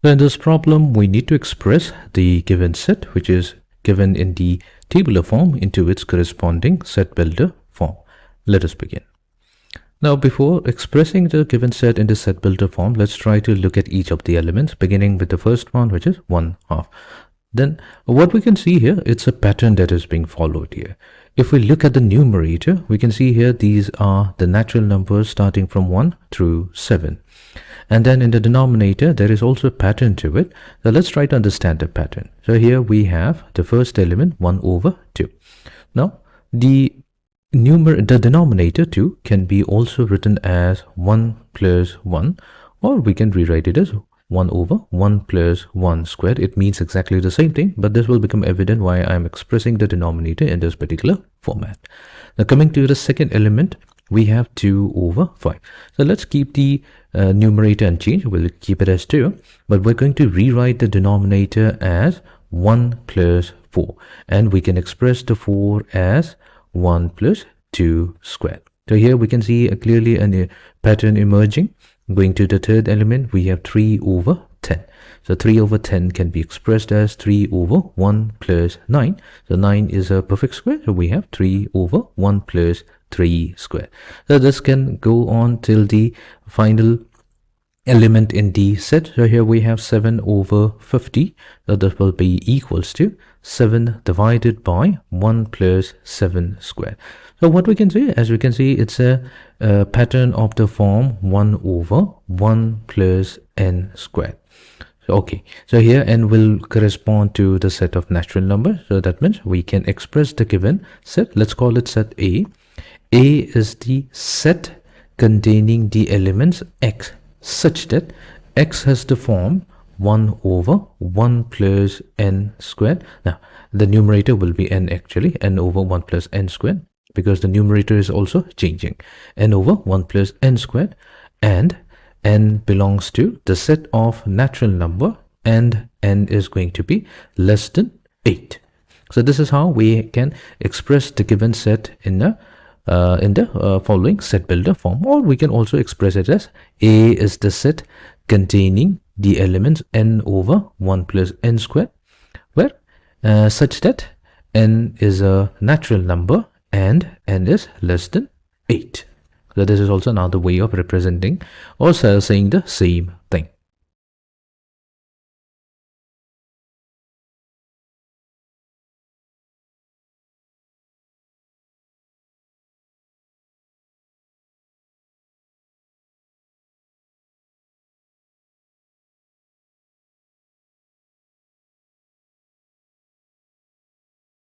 So in this problem, we need to express the given set, which is given in the tabular form, into its corresponding set builder form. Let us begin. Now, before expressing the given set in the set builder form, let's try to look at each of the elements, beginning with the first one, which is 1/2. Then what we can see here, it's a pattern that is being followed here. If we look at the numerator, we can see here these are the natural numbers starting from 1 through 7. And then in the denominator, there is also a pattern to it. So let's try to understand the pattern. So here we have the first element 1/2. Now, the denominator 2 can be also written as 1 plus 1, or we can rewrite it as 1/1 plus 1 squared. It means exactly the same thing, but this will become evident why I'm expressing the denominator in this particular format. Now, coming to the second element, we have 2/5. So let's keep the numerator unchanged. We'll keep it as 2, but we're going to rewrite the denominator as 1 plus 4, and we can express the 4 as 1 plus 2 squared. So here we can see clearly a pattern emerging. Going to the third element, we have 3/10. So 3/10 can be expressed as 3/1 plus 9. So 9 is a perfect square, so we have 3/1 plus 3 square. So this can go on till the final element in the set. So here we have 7/50. So this will be equals to 7 divided by 1 plus 7 square. So what we can see, as we can see, it's a pattern of the form 1/1 plus n squared. So, okay, so here n will correspond to the set of natural numbers. So that means we can express the given set. Let's call it set A. A is the set containing the elements x, such that x has the form 1/1 plus n squared. Now, the numerator will be n actually, n/1 plus n squared, because the numerator is also changing. n/1 plus n squared, and n belongs to the set of natural number, and n is going to be less than 8. So this is how we can express the given set in the following set builder form, or we can also express it as A is the set containing the elements n/1 plus n squared, where such that n is a natural number and n is less than 8. So this is also another way of representing or saying the same